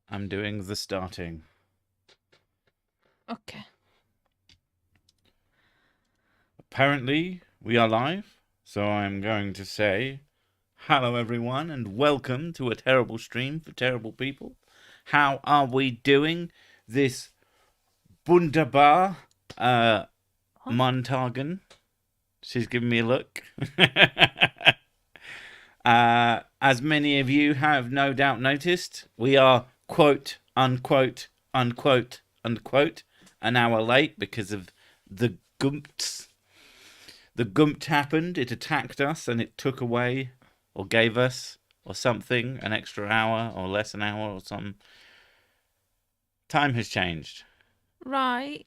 I'm doing the starting. Okay. Apparently, we are live, so I'm going to say hello, everyone, and welcome to a terrible stream for terrible people. How are we doing this wunderbar Montagen? She's giving me a look. As many of you have no doubt noticed, we are quote, unquote, unquote, unquote, an hour late because of the gumps. The gump happened, it attacked us, and it took away, or gave us, or something, an extra hour, or less an hour, or something. Time has changed. Right.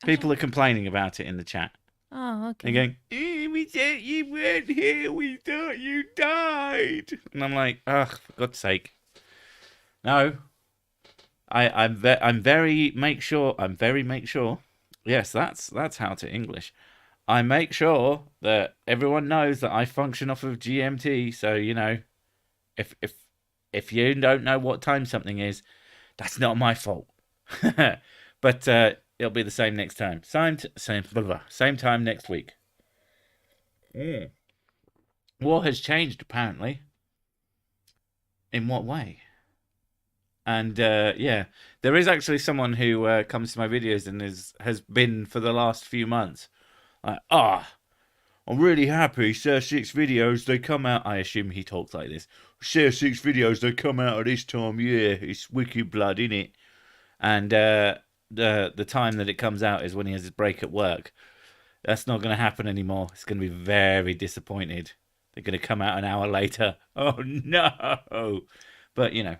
People are complaining about it in the chat. Oh, okay. They're going, we said you weren't here, we thought you died. And I'm like, ugh, for God's sake. No. I'm very make sure. Yes, that's how to English. I make sure that everyone knows that I function off of GMT. So you know, if you don't know what time something is, that's not my fault. But it'll be the same next time. Same time next week. War has changed apparently. In what way? And yeah, there is actually someone who comes to my videos and has been for the last few months. Like, I'm really happy. Share 6 videos, they come out. I assume he talks like this. Share 6 videos, they come out at this time. Yeah, it's wicked blood, innit? And the time that it comes out is when he has his break at work. That's not going to happen anymore. It's going to be very disappointed. They're going to come out an hour later. Oh no! But you know.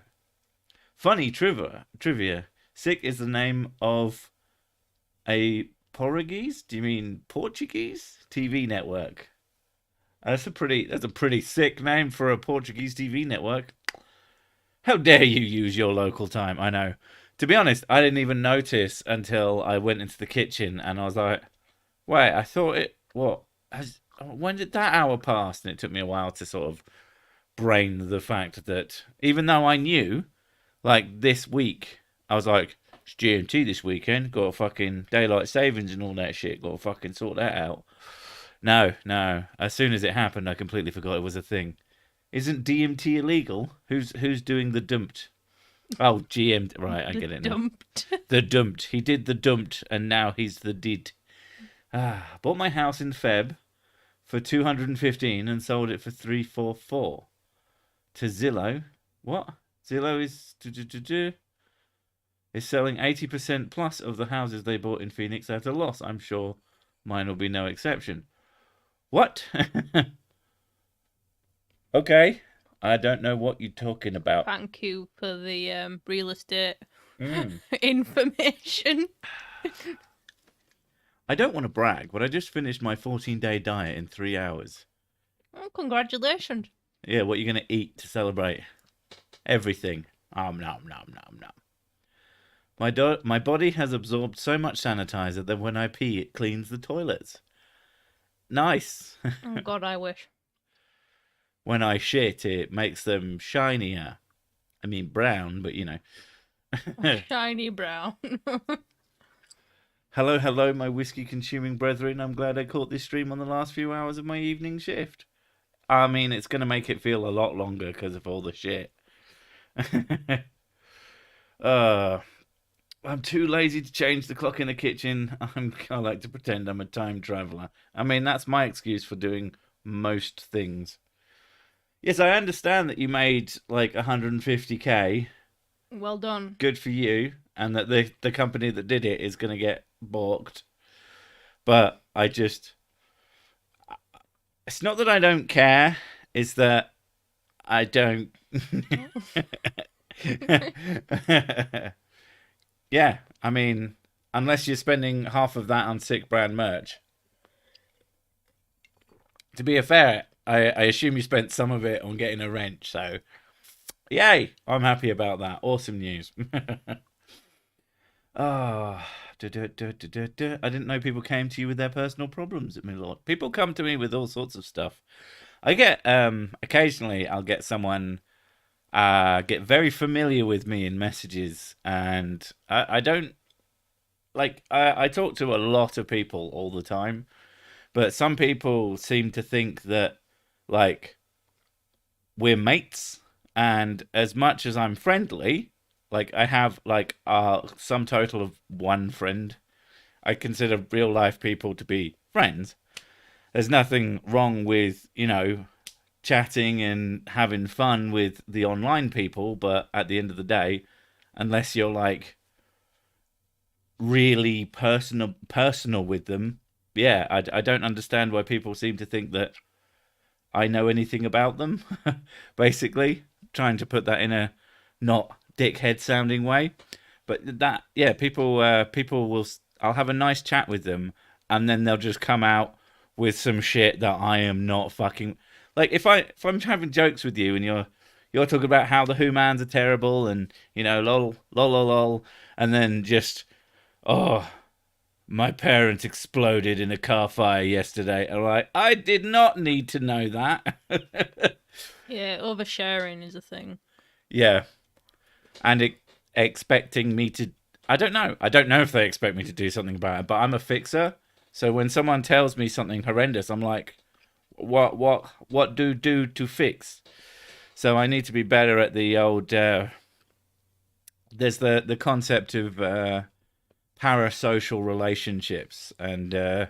Funny trivia. Sick is the name of a Portuguese? Do you mean Portuguese TV network? That's a pretty sick name for a Portuguese TV network. How dare you use your local time? I know. To be honest, I didn't even notice until I went into the kitchen and I was like, wait, I thought it. What? When did that hour pass? And it took me a while to sort of brain the fact that even though I knew. Like this week, I was like, it's GMT this weekend. Got a fucking daylight savings and all that shit. Got to fucking sort that out. No. As soon as it happened, I completely forgot it was a thing. Isn't DMT illegal? Who's doing the dumped? Oh, GMT. Right, I get it now. Dumped. The dumped. He did the dumped, and now he's the did. Bought my house in Feb for 215 and sold it for 344 to Zillow. What? Zillow is selling 80% plus of the houses they bought in Phoenix at a loss. I'm sure mine will be no exception. What? Okay. I don't know what you're talking about. Thank you for the real estate information. I don't want to brag, but I just finished my 14-day diet in 3 hours. Oh, congratulations. Yeah, what are you going to eat to celebrate? Everything. Nom. My body has absorbed so much sanitizer that when I pee, it cleans the toilets. Nice. Oh, God, I wish. When I shit, it makes them shinier. I mean brown, but you know. Shiny brown. Hello, my whiskey-consuming brethren. I'm glad I caught this stream on the last few hours of my evening shift. I mean, it's going to make it feel a lot longer because of all the shit. I'm too lazy to change the clock in the kitchen. I like to pretend I'm a time traveler. I mean, that's my excuse for doing most things. Yes, I understand that you made like 150k. Well done. Good for you, and that the company that did it is going to get balked. But it's not that I don't care. It's that I don't. Yeah, I mean, unless you're spending half of that on sick brand merch. To be fair, I assume you spent some of it on getting a wrench, so yay! I'm happy about that. Awesome news. I didn't know people came to you with their personal problems, my lord. People come to me with all sorts of stuff. I get occasionally I'll get someone get very familiar with me in messages, and I don't like. I talk to a lot of people all the time, but some people seem to think that like we're mates, and as much as I'm friendly, like I have like some total of one friend. I consider real life people to be friends. There's nothing wrong with, chatting and having fun with the online people, but at the end of the day, unless you're like really personal with them, yeah, I don't understand why people seem to think that I know anything about them. Basically, trying to put that in a not dickhead sounding way, but that, yeah, people will. I'll have a nice chat with them, and then they'll just come out with some shit that I am not fucking like. If I'm having jokes with you and you're talking about how the humans are terrible and lol lol lol lol, and then just oh, my parents exploded in a car fire yesterday. I'm like, I did not need to know that. Yeah, oversharing is a thing. Yeah, and expecting me to. I don't know. I don't know if they expect me to do something about it, but I'm a fixer. So when someone tells me something horrendous, I'm like, what do to fix? So I need to be better at the old. There's the concept of parasocial relationships, and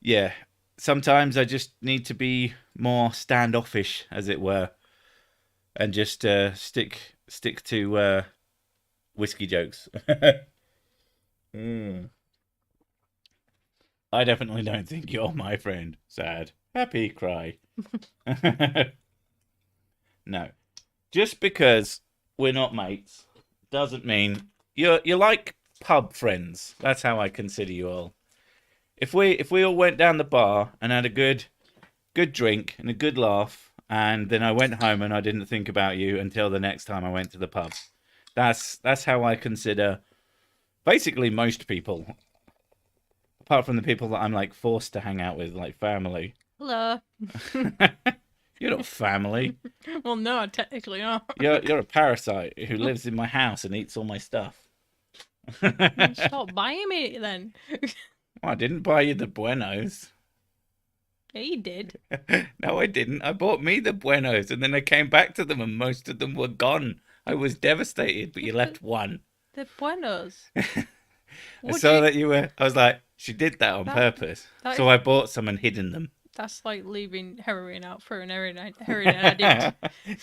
yeah, sometimes I just need to be more standoffish, as it were, and just stick to whiskey jokes. Mm. I definitely don't think you're my friend. Sad, happy, cry. No, just because we're not mates doesn't mean you're like pub friends. That's how I consider you all. If we all went down the bar and had a good drink and a good laugh, and then I went home and I didn't think about you until the next time I went to the pub. That's how I consider basically most people, apart from the people that I'm like forced to hang out with, like family. Hello. You're not family. Well, no, technically not. You're a parasite who lives in my house and eats all my stuff. Stop buying me it then. Well, I didn't buy you the Buenos. Yeah, you did. No, I didn't. I bought me the Buenos, and then I came back to them, and most of them were gone. I was devastated, but you left one. The buenos. I saw that you were. I was like, she did that on purpose. So I bought some and hidden them. That's like leaving heroin out for an heroin addict.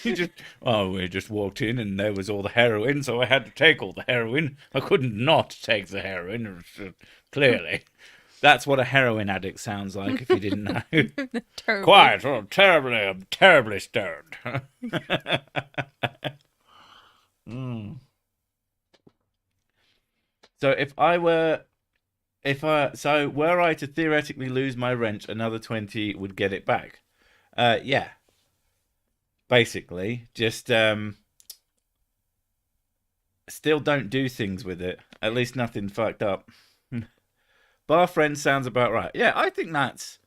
We just walked in and there was all the heroin, so I had to take all the heroin. I couldn't not take the heroin, clearly. That's what a heroin addict sounds like, if you didn't know. Quiet, I'm terribly stoned. Mm. So were I to theoretically lose my wrench, another 20 would get it back. Yeah. Basically, just still don't do things with it. At least nothing fucked up. Bar friend sounds about right. Yeah, I think that's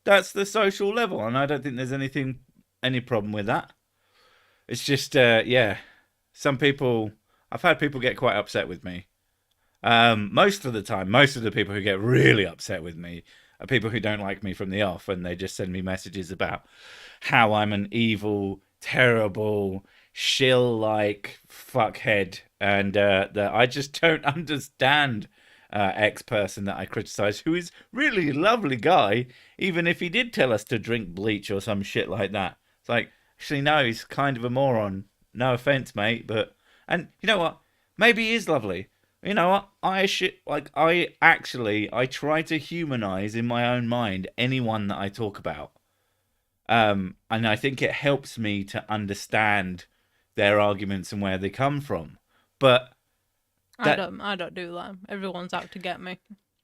the social level, and I don't think there's any problem with that. It's just yeah, some people. I've had people get quite upset with me. Most of the time, most of the people who get really upset with me are people who don't like me from the off, and they just send me messages about how I'm an evil, terrible, shill-like fuckhead, and that I just don't understand X-person that I criticize, who is really a lovely guy, even if he did tell us to drink bleach or some shit like that. It's like, actually, no, he's kind of a moron. No offense, mate, but... And you know what? Maybe he is lovely. You know what? I try to humanize in my own mind anyone that I talk about. And I think it helps me to understand their arguments and where they come from. But I don't do that. Everyone's out to get me.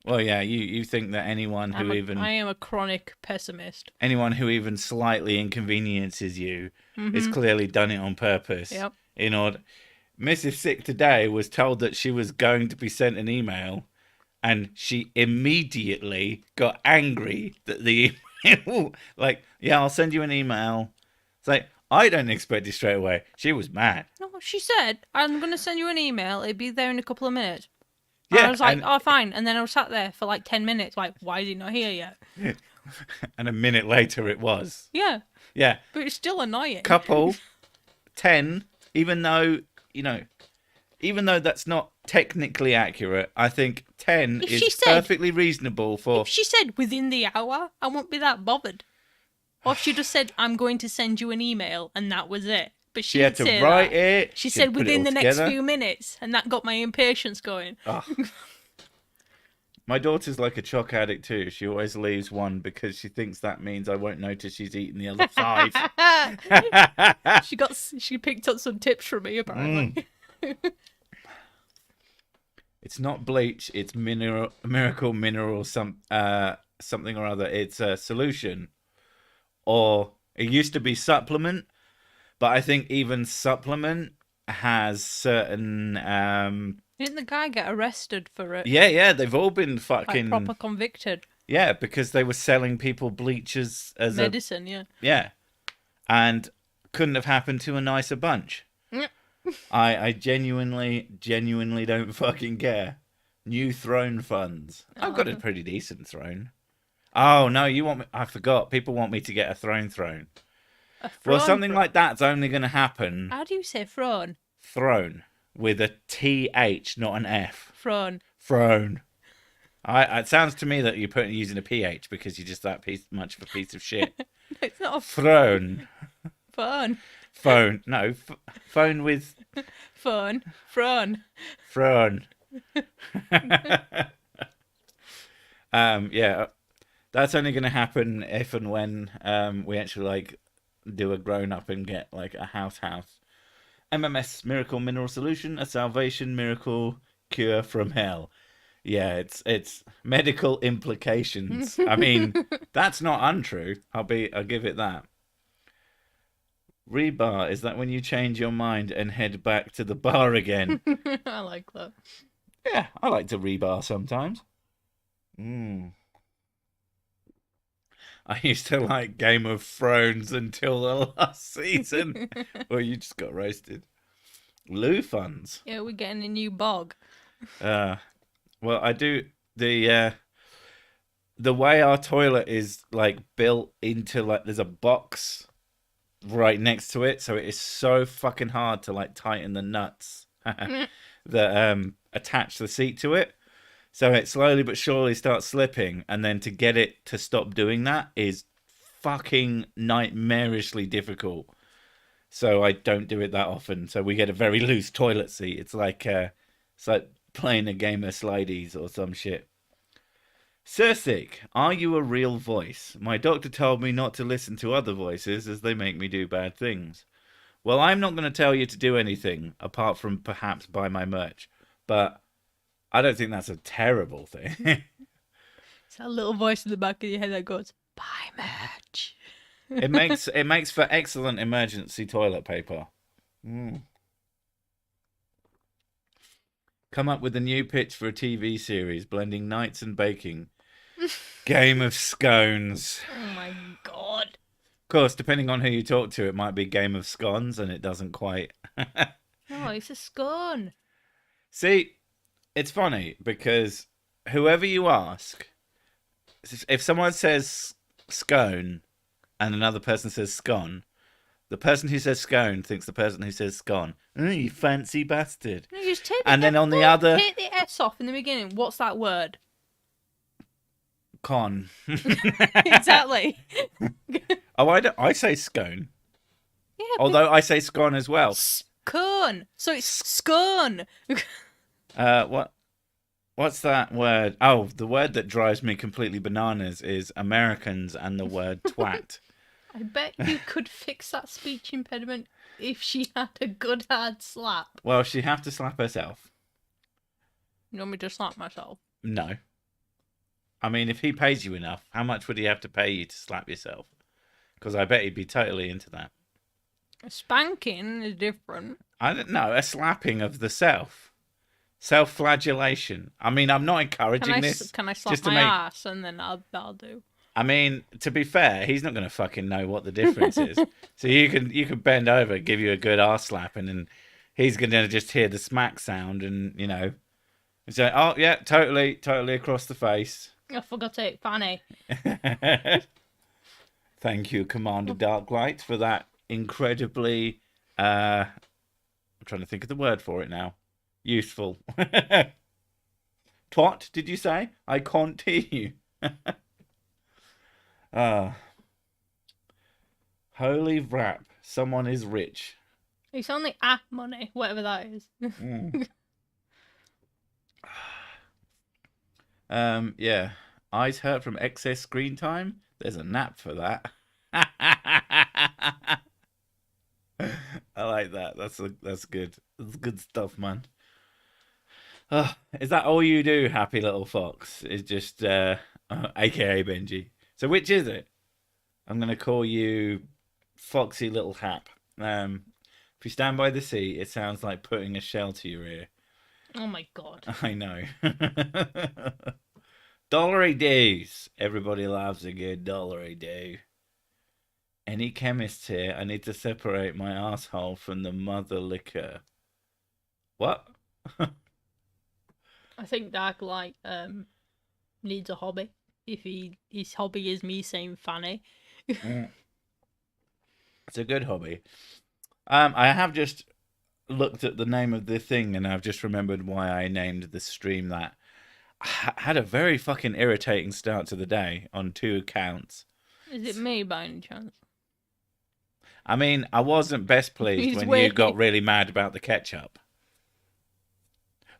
Well, yeah, you think that anyone who I am a chronic pessimist. Anyone who even slightly inconveniences you is clearly done it on purpose. Yep. In order, Mrs. Sick today was told that she was going to be sent an email, and she immediately got angry that the email, like, yeah, I'll send you an email. It's like, I don't expect it straight away. She was mad. No, she said, I'm going to send you an email. It'll be there in a couple of minutes. Yeah, I was like, oh, fine. And then I was sat there for like 10 minutes, like, why is he not here yet? And a minute later it was. Yeah. Yeah. But it's still annoying. Couple, 10, even though, even though that's not technically accurate, I think 10 is perfectly reasonable for... If she said within the hour, I won't be that bothered. Or if she just said, I'm going to send you an email, and that was it. But she had to write it. She said within the next few minutes, and that got my impatience going. Oh. My daughter's like a chalk addict too. She always leaves one because she thinks that means I won't notice she's eaten the other 5. She picked up some tips from me, apparently. It's not bleach. It's miracle mineral something or other. It's a solution, or it used to be supplement. But I think even supplement has certain... Didn't the guy get arrested for it? Yeah, they've all been fucking... Like proper convicted. Yeah, because they were selling people bleach as medicine, yeah. Yeah. And couldn't have happened to a nicer bunch. I genuinely don't fucking care. New throne funds. I've got a pretty decent throne. Oh, no, you want me... I forgot. People want me to get a throne. Well, something like that's only going to happen. How do you say throne? Throne. With a TH, not an F. Throne. It sounds to me that you're using a PH because you're just that much of a piece of shit. It's not a throne. Phone. No, phone with... Phone. Yeah. That's only going to happen if and when we actually do a grown up and get like a house. MMS miracle mineral solution, a salvation miracle cure from hell. Yeah, it's medical implications. I mean, that's not untrue. I'll give it that. Rebar, is that when you change your mind and head back to the bar again? I like that. Yeah, I like to rebar sometimes. I used to like Game of Thrones until the last season. Well, you just got roasted. Loo funds. Yeah, we're getting a new bog. Well, I do the way our toilet is like built into like there's a box right next to it, so it is so fucking hard to like tighten the nuts that attach the seat to it. So it slowly but surely starts slipping, and then to get it to stop doing that is fucking nightmarishly difficult. So I don't do it that often. So we get a very loose toilet seat. It's like playing a game of slideys or some shit. Sirsic, are you a real voice? My doctor told me not to listen to other voices as they make me do bad things. Well, I'm not going to tell you to do anything apart from perhaps buy my merch. But I don't think that's a terrible thing. It's that little voice in the back of your head that goes, buy merch. It makes for excellent emergency toilet paper. Come up with a new pitch for a TV series blending nights and baking. Game of scones. Oh my god. Of course, depending on who you talk to, it might be Game of scones, and it doesn't quite. No, it's a scone. See, it's funny because whoever you ask, if someone says scone and another person says scone, the person who says scone thinks the person who says scone, oh, you fancy bastard. No, you just take and then on the other... Take the S off in the beginning. What's that word? Con. Exactly. Oh, I say scone. Yeah, although I say scone as well. Scone. So it's scone. What's that word? Oh, the word that drives me completely bananas is Americans and the word twat. I bet you could fix that speech impediment if she had a good hard slap. Well, she'd have to slap herself. You want me to slap myself? No. I mean, if he pays you enough, how much would he have to pay you to slap yourself? Because I bet he'd be totally into that. A spanking is different. I don't know. A slapping of the self. Self-flagellation. I mean, I'm not encouraging this. Can I slap my ass and then I'll do? I mean, to be fair, he's not going to fucking know what the difference is. So you can bend over, give you a good arse slap, and then he's going to just hear the smack sound, and say, "Oh yeah, totally across the face." I forgot it, Fanny. Thank you, Commander Darklight, for that incredibly. I'm trying to think of the word for it now. Useful. Twat, did you say? I can't hear you. Holy vrap. Someone is rich. It's only money, whatever that is. Yeah. Eyes hurt from excess screen time? There's a nap for that. I like that. That's good. That's good stuff, man. Is that all you do, happy little fox? Is just AKA Benji. So which is it? I'm gonna call you Foxy Little Hap. If you stand by the sea, it sounds like putting a shell to your ear. Oh my god. I know. Dollary days. Everybody loves a good dollary day. Any chemist here? I need to separate my asshole from the mother liquor. What? I think Darklight needs a hobby. If his hobby is me saying Fanny. It's a good hobby. I have just looked at the name of the thing, and I've just remembered why I named the stream that. I had a very fucking irritating start to the day on 2 accounts. Is it me by any chance? I mean, I wasn't best pleased when you got really mad about the ketchup.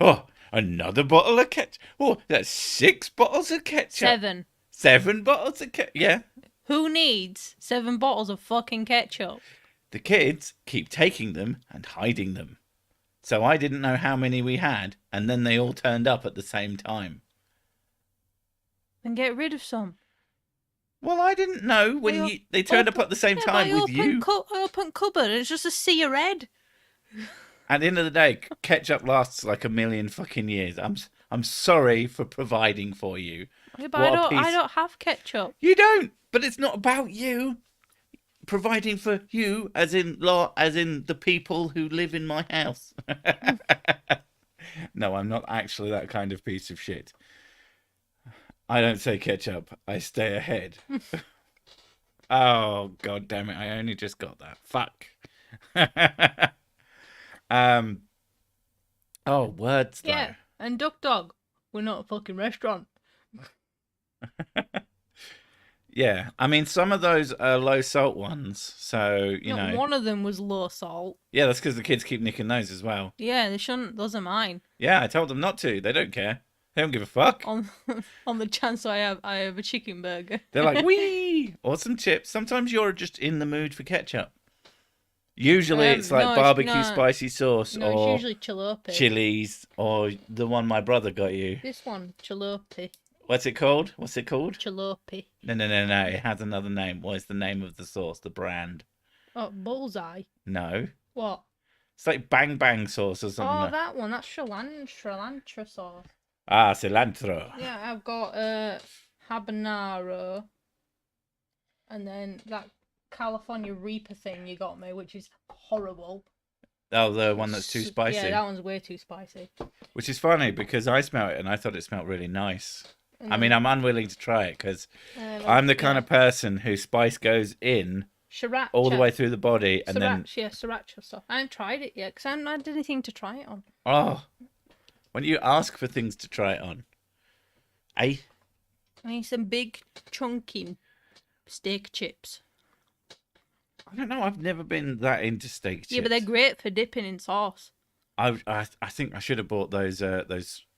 Oh, another bottle of ketchup. Oh, that's 6 bottles of ketchup. 7. 7 bottles of ketchup. Yeah. Who needs 7 bottles of fucking ketchup? The kids keep taking them and hiding them. So I didn't know how many we had, and then they all turned up at the same time. Then get rid of some. Well, I didn't know when they turned up at the same time with you. Open cupboard, and it's just a sea of red. At the end of the day, ketchup lasts like a million fucking years. I'm sorry for providing for you. Yeah, but I don't have ketchup. You don't, but it's not about you. Providing for you, as in the people who live in my house. No, I'm not actually that kind of piece of shit. I don't say ketchup. I stay ahead. Oh, god damn it. I only just got that. Fuck. Oh, words though. Yeah, and Duck Dog. We're not a fucking restaurant. Yeah, I mean, some of those are low salt ones, so, you know. One of them was low salt. Yeah, that's because the kids keep nicking those as well. Yeah, they shouldn't. Those are mine. Yeah, I told them not to. They don't care. They don't give a fuck. On the chance I have a chicken burger. They're like, wee! Or some chips. Sometimes you're just in the mood for ketchup. Usually it's like barbecue spicy sauce No, or it's usually jalopy. chilies or the one my brother got you. This one, jalopy. What's it called? Jalopy. No. It has another name. What is the name of the sauce, the brand? Oh, Bullseye. No. What? It's like Bang Bang sauce or something. Oh, that one. That's cilantro sauce. Ah, cilantro. Yeah, I've got habanero. And then that California Reaper thing you got me, which is horrible. Oh, the one that's too spicy. Yeah, that one's way too spicy. Which is funny because I smelled it and I thought it smelled really nice. I mean, I'm unwilling to try it because I'm the kind of person who spice goes in Sriracha. all the way through the body and then... Yeah, sriracha stuff. I haven't tried it yet because I haven't had anything to try it on. Oh, when you ask for things to try it on, eh? I need some big, chunky steak chips. I don't know. I've never been that into steak chips. Yeah, but they're great for dipping in sauce. I think I should have bought those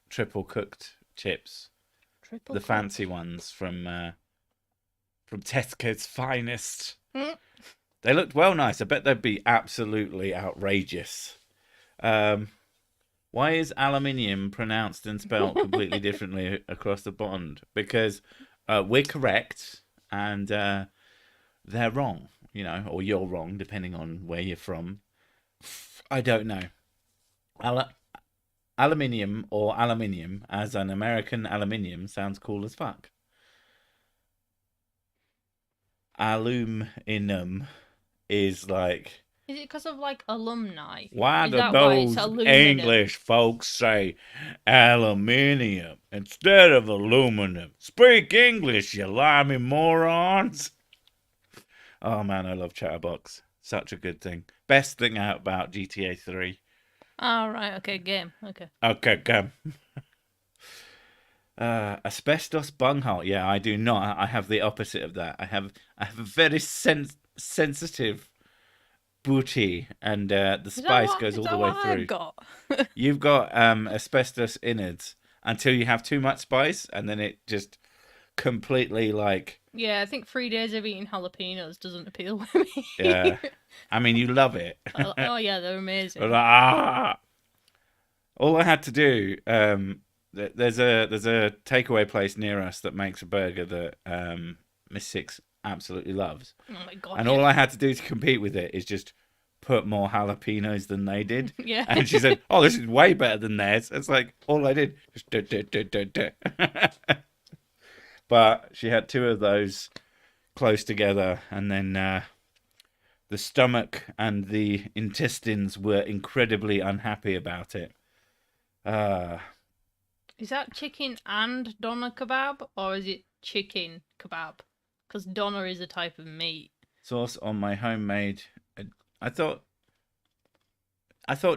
triple cooked chips. The fancy ones from Tesco's finest. They looked well nice. I bet they'd be absolutely outrageous. Why is aluminium pronounced and spelled completely differently across the pond? Because we're correct and they're wrong, you know, or you're wrong, depending on where you're from. I don't know. Aluminium or aluminium as an American aluminium sounds cool as fuck. aluminum is like, Is it because of like alumni? why Is do that why it's those aluminum? English folks say aluminium instead of aluminum? Speak English, you limey morons. Oh man, I love Chatterbox. Such a good thing. Best thing out about GTA 3. Oh, right. Okay, game. Okay. Okay, come. Asbestos bunghole. Yeah, I do not. I have the opposite of that. I have a very sensitive booty, and the spice goes Is all the that way what I've through. got? You've got asbestos innards until you have too much spice, and then it just completely like. Yeah, I think 3 days of eating jalapenos doesn't appeal with me. Yeah, I mean you love it. Oh yeah, they're amazing. Ah! All I had to do, there's a takeaway place near us that makes a burger that Miss Six absolutely loves, Oh my god. and all I had to do to compete with it is just put more jalapenos than they did. Yeah. And she said, "Oh, this is way better than theirs." It's like all I did, just duh. But she had two of those close together, and then the stomach and the intestines were incredibly unhappy about it. Is that chicken and doner kebab, or is it chicken kebab? Because doner is a type of meat. Sauce on my homemade. I thought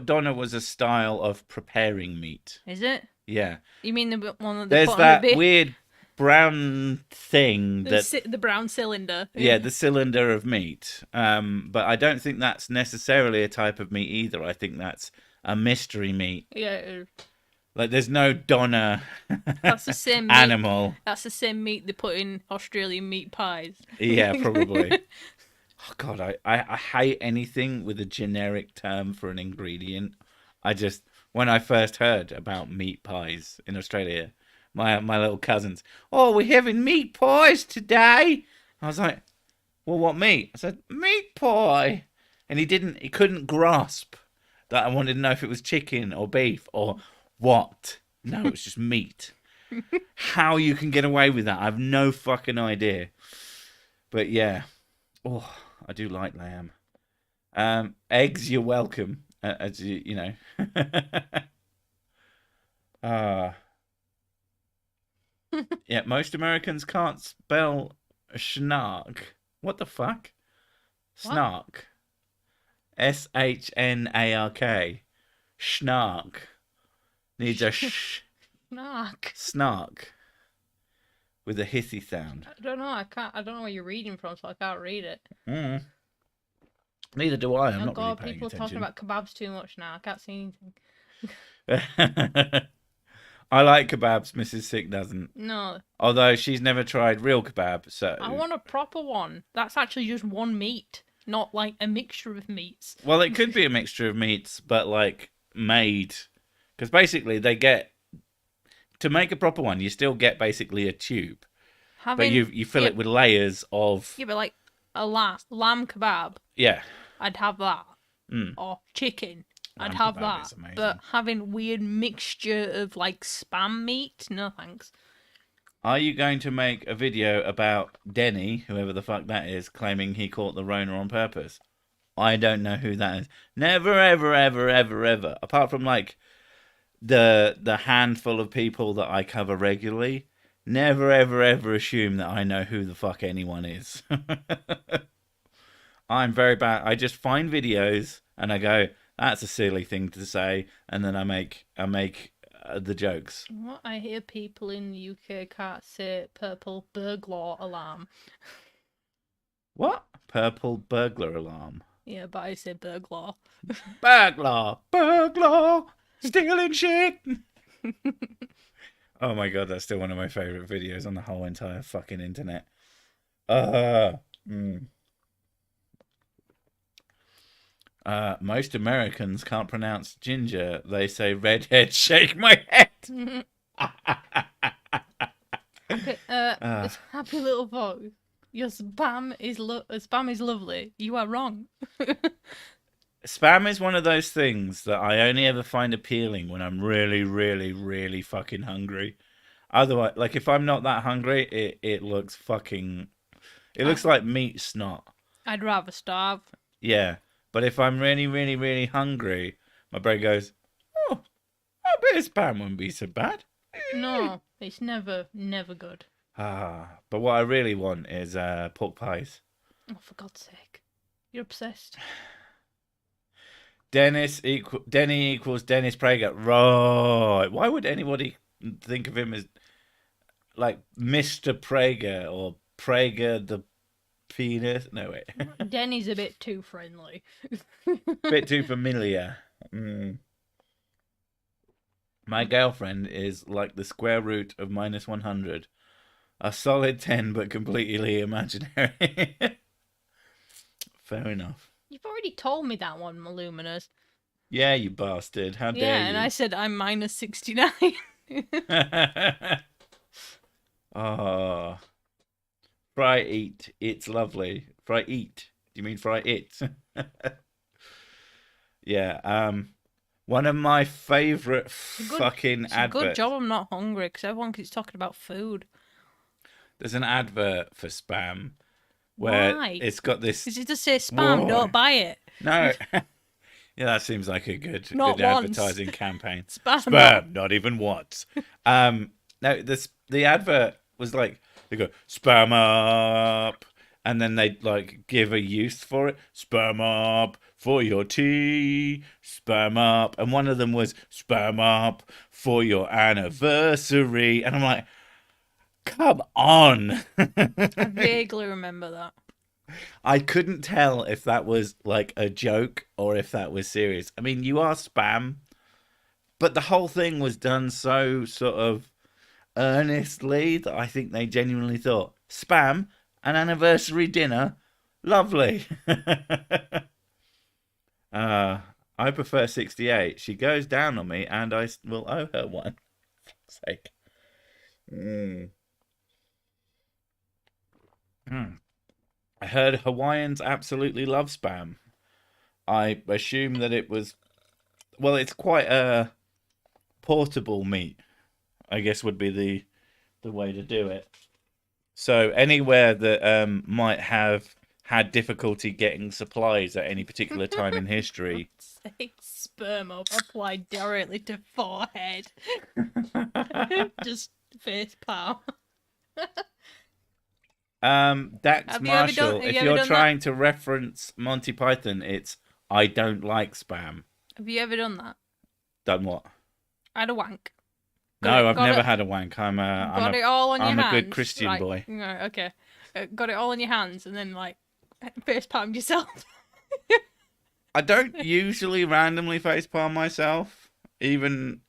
doner was a style of preparing meat. Is it? Yeah. You mean the one that they There's put that on the weird brown thing that the brown cylinder? yeah, the cylinder of meat. But I don't think that's necessarily a type of meat either. I think that's a mystery meat. Yeah. Like there's no doner That's the same meat. animal. That's the same meat they put in Australian meat pies. Yeah, probably. Oh God, I hate anything with a generic term for an ingredient. When I first heard about meat pies in Australia, my little cousins, oh, we're having meat pies today. I was like, well, what meat? I said, meat pie. And he couldn't grasp that I wanted to know if it was chicken or beef or what. No, it's just meat. How you can get away with that, I have no fucking idea. But yeah. Oh, I do like lamb. Eggs, you're welcome. As you know. Yeah, most Americans can't spell schnark. What the fuck? What? Snark. SHNARK. Schnark. Needs a Snark. snark. With a hissy sound. I don't know. I don't know where you're reading from, so I can't read it. Mm. Neither do I. I'm Oh not really God, paying people attention. talking about kebabs too much now. I can't see anything. I like kebabs. Mrs. Sick doesn't. No. Although she's never tried real kebab, so I want a proper one. That's actually just one meat, not like a mixture of meats. well, it could be a mixture of meats, but like made, because basically they get to make a proper one. You still get basically a tube, but you fill it with layers of Yeah, but like a lamb kebab, yeah. I'd have that. Mm. Or chicken, I'd Lamb have kebab that. is amazing. But having weird mixture of like spam meat, no thanks. Are you going to make a video about Denny, whoever the fuck that is, claiming he caught the Rona on purpose? I don't know who that is. Never, ever, ever, ever, ever. Apart from like the handful of people that I cover regularly, never, ever, ever assume that I know who the fuck anyone is. I'm very bad. I just find videos and I go, "That's a silly thing to say," and then I make the jokes. What I hear people in the UK can't say purple burglar alarm. What? Purple burglar alarm. Yeah, but I say burglar. Burglar, stealing shit. Oh my God, that's still one of my favorite videos on the whole entire fucking internet. Most Americans can't pronounce ginger. They say redhead. Shake my head. Okay, happy little fox. Your spam is lovely. You are wrong. Spam is one of those things that I only ever find appealing when I'm really, really, really fucking hungry. Otherwise, like if I'm not that hungry, it looks fucking. It looks like meat snot. I'd rather starve. Yeah, but if I'm really, really, really hungry, my brain goes, "Oh, a bit of spam wouldn't be so bad." No, it's never good. But what I really want is pork pies. Oh, for God's sake. You're obsessed. Denny equals Dennis Prager. Right. Why would anybody think of him as like Mr. Prager or Prager the penis? No, wait. Denny's a bit too friendly. Bit too familiar. My girlfriend is like the square root of -100. A solid 10, but completely imaginary. Fair enough. You've already told me that one, Maluminous. Yeah, you bastard. How dare Yeah, you? and I said I'm -69. Oh. Fry eat. It's lovely. Fry eat. Do you mean fry it? Yeah. One of my favourite fucking adverts. Good job I'm not hungry, because everyone keeps talking about food. There's an advert for spam where Why? it's got this. Because it just says spam, Whoa. don't buy it. No. Yeah, that seems like a good Not once. advertising campaign. Spam. Not even once. No, the advert was like, they go, spam up, and then they like give a use for it. Spam up for your tea, spam up. And one of them was spam up for your anniversary. And I'm like, come on. I vaguely remember that. I couldn't tell if that was like a joke or if that was serious. I mean, you are spam, but the whole thing was done so sort of earnestly that I think they genuinely thought, spam, an anniversary dinner, lovely. I prefer 68. She goes down on me and I will owe her one. For fuck's sake. I heard Hawaiians absolutely love spam. I assume that it was, well, it's quite a portable meat, I guess would be the way to do it. So anywhere that might have had difficulty getting supplies at any particular time in history. Say sperm up applied directly to forehead. Just face palm. Dax Have you ever Marshall, done- have if you ever you're done trying to reference Monty Python, it's I don't like spam. Have you ever done that? Done what? I had a wank. No, I've never had a wank. I'm it all on your I'm hands. a good Christian right. boy. Right, okay. Got it all in your hands and then like face palmed yourself. I don't usually randomly facepalm myself, even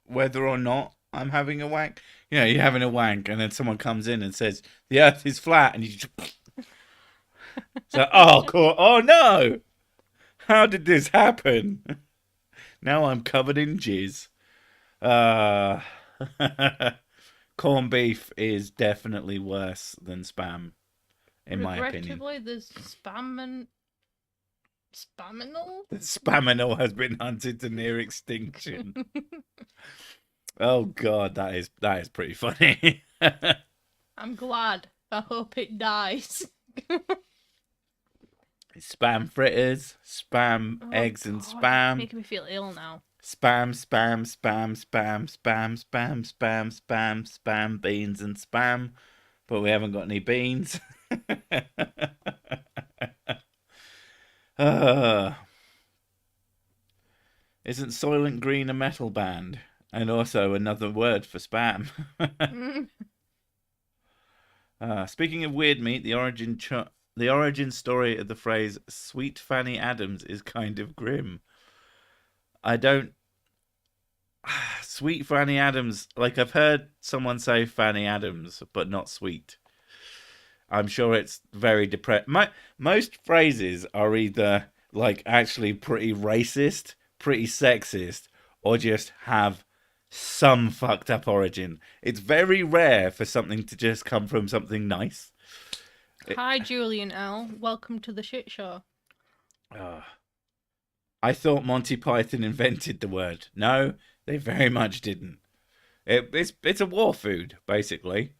whether or not I'm having a wank. You know, you're having a wank and then someone comes in and says, the earth is flat, and you just... So, oh, cool. Oh, no! How did this happen? Now I'm covered in jizz. Corned beef is definitely worse than spam, in my opinion. Regrettably, there's spaminal. The spaminal has been hunted to near extinction. Oh God, that is pretty funny. I'm glad. I hope it dies. Spam fritters, spam eggs and God, spam. Making me feel ill now. Spam, spam, spam, spam, spam, spam, spam, spam, spam, beans and spam. But we haven't got any beans. Isn't Soylent Green a metal band? And also another word for spam. Speaking of weird meat, the origin story of the phrase "Sweet Fanny Adams" is kind of grim. I don't. Sweet Fanny Adams, like I've heard someone say Fanny Adams, but not sweet. I'm sure it's very depressed. Most phrases are either like actually pretty racist, pretty sexist, or just have some fucked up origin. It's very rare for something to just come from something nice. Hi, Julian L. Welcome to the shit show. I thought Monty Python invented the word. No, they very much didn't. It's a war food, basically.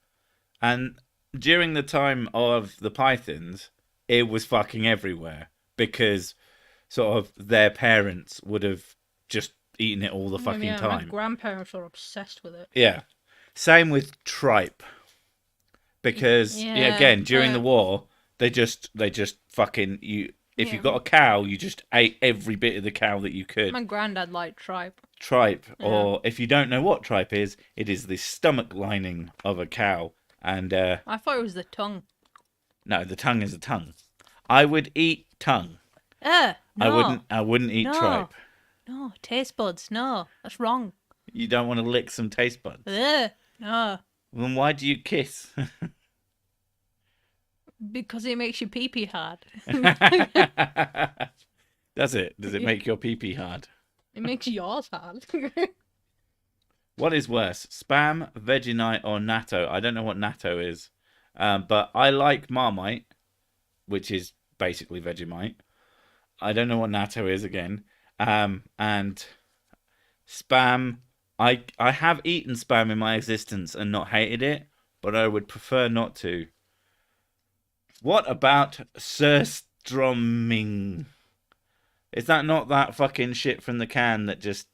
And during the time of the pythons, it was fucking everywhere because sort of their parents would have just eaten it all the fucking Yeah, my time. grandparents were obsessed with it. Yeah. Same with tripe. Because again, during the war, they just fucking you if you got a cow, you just ate every bit of the cow that you could. My granddad liked tripe. Tripe, or if you don't know what tripe is, it is the stomach lining of a cow. And I thought it was the tongue. no, the tongue is a tongue. I would eat tongue. No. I wouldn't eat tripe. No, taste buds. No, that's wrong. You don't want to lick some taste buds. No. Then why do you kiss? Because it makes your pee-pee hard. Does it? Does it make your pee-pee hard? It makes yours hard. What is worse, Spam, Vegemite, or Natto? I don't know what Natto is, but I like Marmite, which is basically Vegemite. I don't know what Natto is again. And Spam, I have eaten Spam in my existence and not hated it, but I would prefer not to. What about surströmming? Is that not that fucking shit from the can that just,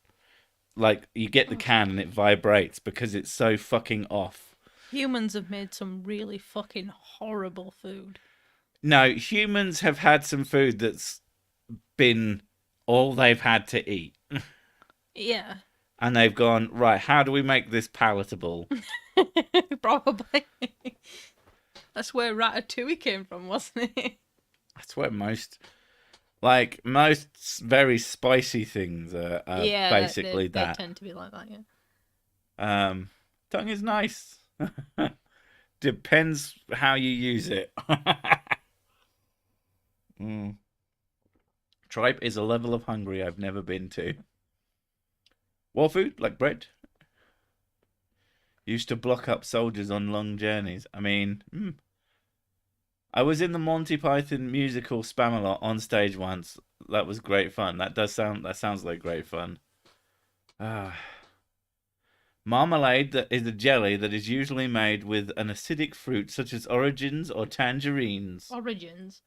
like, you get the can and it vibrates because it's so fucking off? Humans have made some really fucking horrible food. No, humans have had some food that's been all they've had to eat. Yeah. And they've gone, right, how do we make this palatable? Probably. That's where Ratatouille came from, wasn't it? That's where most very spicy things are basically they that. tend to be like that, yeah. Tongue is nice. Depends how you use it. Tripe is a level of hungry I've never been to. War food, like bread. Used to block up soldiers on long journeys. I mean, I was in the Monty Python musical Spamalot on stage once. That was great fun. That sounds like great fun. Marmalade that is a jelly that is usually made with an acidic fruit such as oranges or tangerines. Oranges,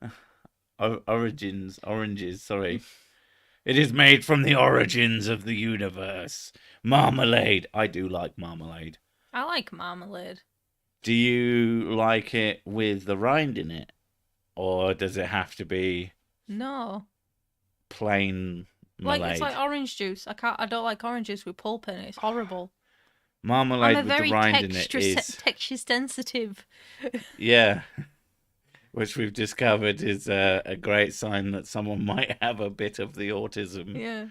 sorry. It is made from the origins of the universe. Marmalade. I do like marmalade. I like marmalade. Do you like it with the rind in it? Or does it have to be plain malade? Like, it's like orange juice. I don't like orange juice with pulp in it. It's horrible. Marmalade with the rind in it is texture sensitive. Yeah. Which we've discovered is a great sign that someone might have a bit of the autism. Yeah.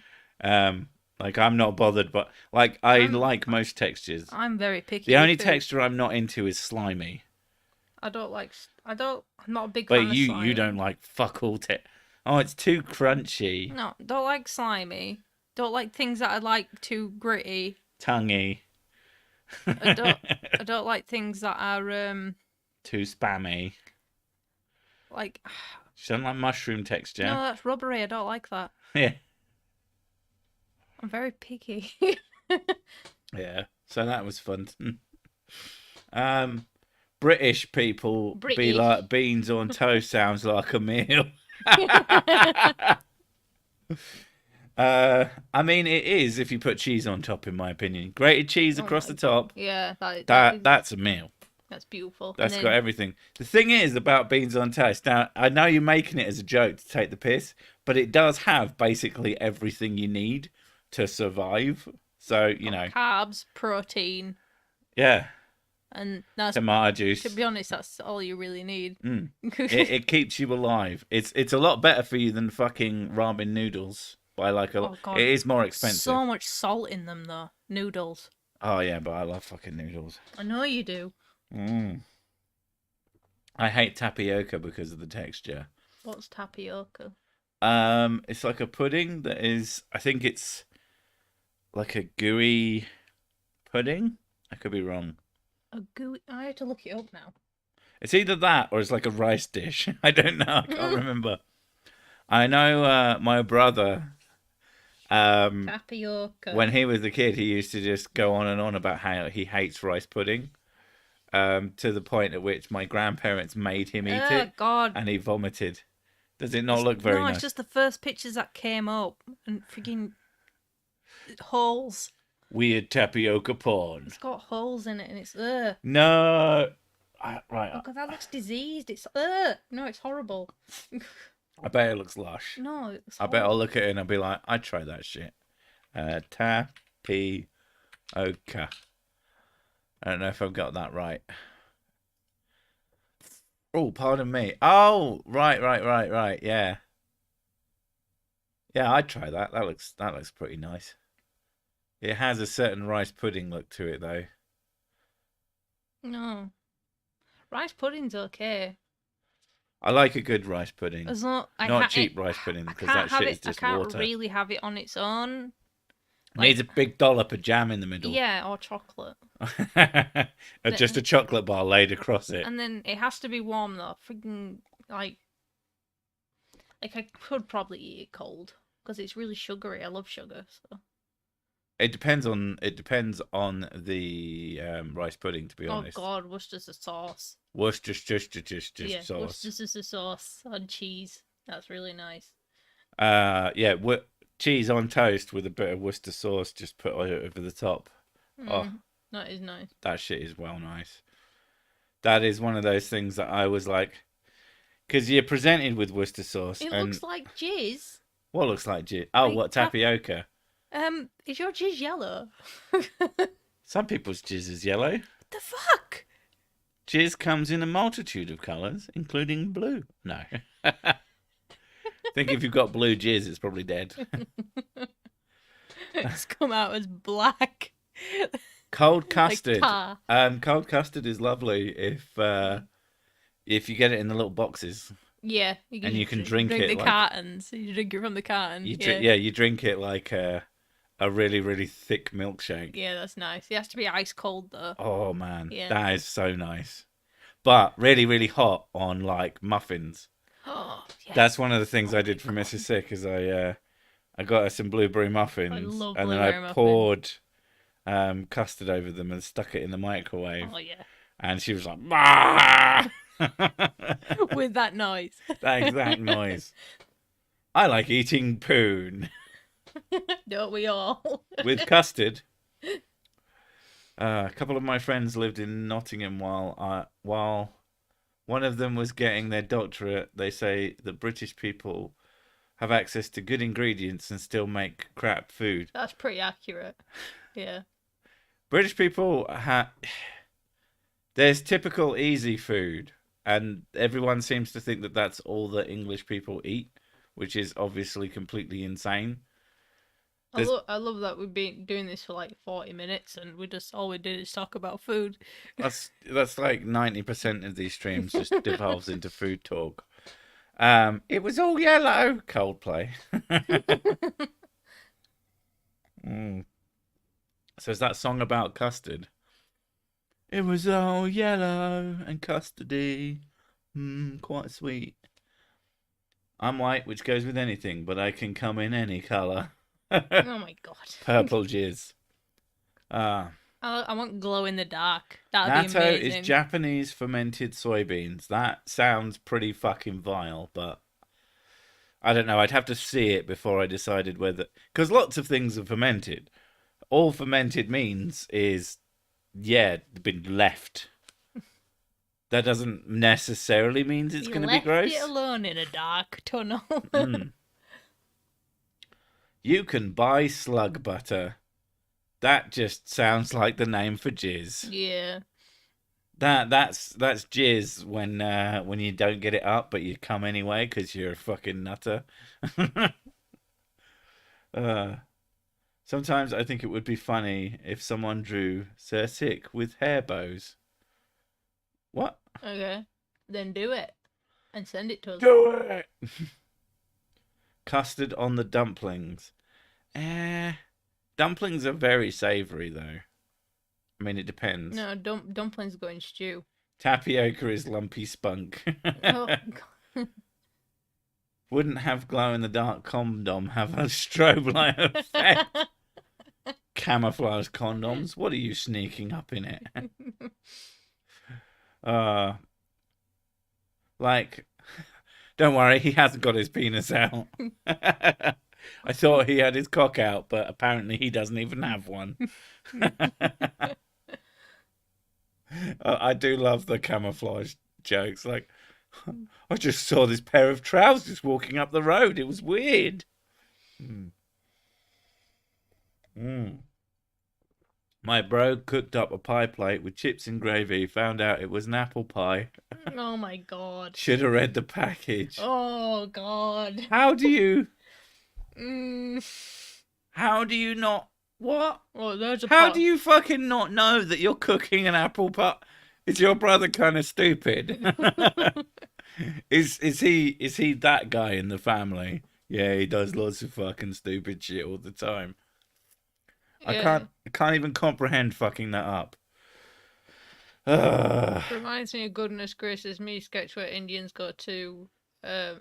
Like, I'm not bothered, but like I like most textures. I'm very picky. The only texture I'm not into is slimy. I'm not a big fan of slimy. But you don't like fuck all Oh, it's too crunchy. No, don't like slimy. Don't like things that are like too gritty. Tonguey. I don't like things that are too spammy. Like, she doesn't like mushroom texture. No, that's rubbery. I don't like that. Yeah. I'm very picky. Yeah, so that was fun. British people be like, beans on toast sounds like a meal. I mean, it is if you put cheese on top, in my opinion. Grated cheese across the top. Yeah, that's a meal. That's beautiful. That's got everything. The thing is about beans on toast. Now, I know you're making it as a joke to take the piss, but it does have basically everything you need to survive. So, you know. Carbs, protein. Yeah. And that's, tomato juice. To be honest, that's all you really need. It keeps you alive. It's a lot better for you than fucking ramen noodles. By like a lot. It is more expensive. So much salt in them, though. Noodles. Oh, yeah, but I love fucking noodles. I know you do. I hate tapioca because of the texture. What's tapioca? It's like a pudding that is, I think it's like a gooey pudding. I could be wrong. A gooey? I have to look it up now. It's either that or it's like a rice dish. I don't know. I can't remember. I know my brother. Tapioca. When he was a kid, he used to just go on and on about how he hates rice pudding. to the point at which my grandparents made him eat Oh it, God. and he vomited. Does it not look very No, nice? it's just the first pictures that came up and freaking holes. Weird tapioca porn. It's got holes in it and it's No. Right. Oh God, that looks diseased. It's no, it's horrible. I bet it looks lush. No, it's I bet I'll look at it and I'll be like, I'd try that shit. Tapioca. I don't know if I've got that right. Oh, pardon me. Oh, right. Yeah. Yeah, I'd try that. That looks pretty nice. It has a certain rice pudding look to it, though. No. Rice pudding's okay. I like a good rice pudding. As long Not cheap rice pudding, because that shit is just I can't water. really have it on its own. Needs a big dollop of jam in the middle. Yeah, or chocolate. Or just a chocolate bar laid across it. And then it has to be warm though. Freaking like I could probably eat it cold because it's really sugary. I love sugar, so. It depends on the rice pudding, to be honest. Oh God, Worcestershire sauce. Worcestershire Yeah, sauce. Worcestershire sauce on cheese. That's really nice. Yeah, cheese on toast with a bit of Worcester sauce just put over the top. Oh, that is nice. That shit is well nice. That is one of those things that I was like, because you're presented with Worcester sauce. It looks like jizz. What looks like jizz? Oh, like what, tapioca? Is your jizz yellow? Some people's jizz is yellow. What the fuck? Jizz comes in a multitude of colours, including blue. No. I think if you've got blue jizz, it's probably dead. It's come out as black. Cold custard. Like cold custard is lovely if you get it in the little boxes. Yeah, you can drink it the like, cartons. You drink it from the carton. You drink it like a really, really thick milkshake. Yeah, that's nice. It has to be ice cold though. Oh man, that is so nice. But really, really hot on like muffins. Oh, yes. That's one of the things I did for Mrs. Sick. Is I got her some blueberry muffins, I love and then I poured custard over them and stuck it in the microwave. Oh yeah. And she was like, "Bah!" With that noise. That exact noise. I like eating poon. Don't we all? With custard. A couple of my friends lived in Nottingham while one of them was getting their doctorate. They say that British people have access to good ingredients and still make crap food. That's pretty accurate. Yeah. British people there's typical easy food, and everyone seems to think that that's all that English people eat, which is obviously completely insane. I love that we've been doing this for like 40 minutes and all we did is talk about food. That's like 90% of these streams just devolves into food talk. It was all yellow. Coldplay. So is that song about custard? It was all yellow and custardy. Quite sweet. I'm white, which goes with anything, but I can come in any colour. Oh my God. Purple jizz. I want glow in the dark. That'd be Natto amazing. is Japanese fermented soybeans. That sounds pretty fucking vile, but I don't know. I'd have to see it before I decided whether... Because lots of things are fermented. All fermented means is, been left. That doesn't necessarily mean it's going to be gross. Left it alone in a dark tunnel. You can buy slug butter. That just sounds like the name for jizz. Yeah. That's jizz when you don't get it up, but you come anyway because you're a fucking nutter. Sometimes I think it would be funny if someone drew Sir Sick with hair bows. What? Okay. Then do it. And send it to us. Do it! Custard on the dumplings. Dumplings are very savoury, though. I mean, it depends. No, dumplings go in stew. Tapioca is lumpy spunk. Oh, God. Wouldn't have glow-in-the-dark condom have a strobe light effect. Camouflage condoms. What are you sneaking up in it? Uh, like, don't worry, he hasn't got his penis out. I thought he had his cock out, but apparently he doesn't even have one. I do love the camouflage jokes. Like, I just saw this pair of trousers walking up the road. It was weird. Mm. Mm. My bro cooked up a pie plate with chips and gravy. Found out it was an apple pie. Oh my god. Should have read the package. Oh god. How do you? Mm. How do you not? What? Oh, there's a How pot. do you fucking not know that you're cooking an apple pie? Is your brother kind of stupid? Is he that guy in the family? Yeah, he does lots of fucking stupid shit all the time. Yeah. I can't even comprehend fucking that up. Reminds me of Goodness Gracious Me sketch where Indians go to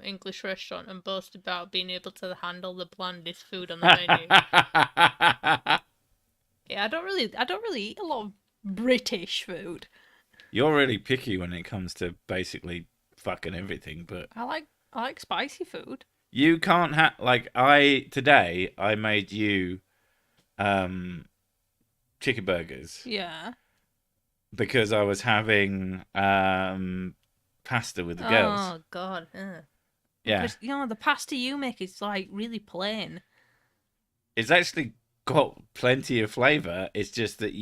English restaurant and boast about being able to handle the blandest food on the menu. Yeah, I don't really eat a lot of British food. You're really picky when it comes to basically fucking everything, but I like spicy food. you can't have like today I made you chicken burgers Yeah. because I was having pasta with the girls. Oh god. Ugh. Yeah. Because, you know, the pasta you make is like really plain. It's actually got plenty of flavour. It's just that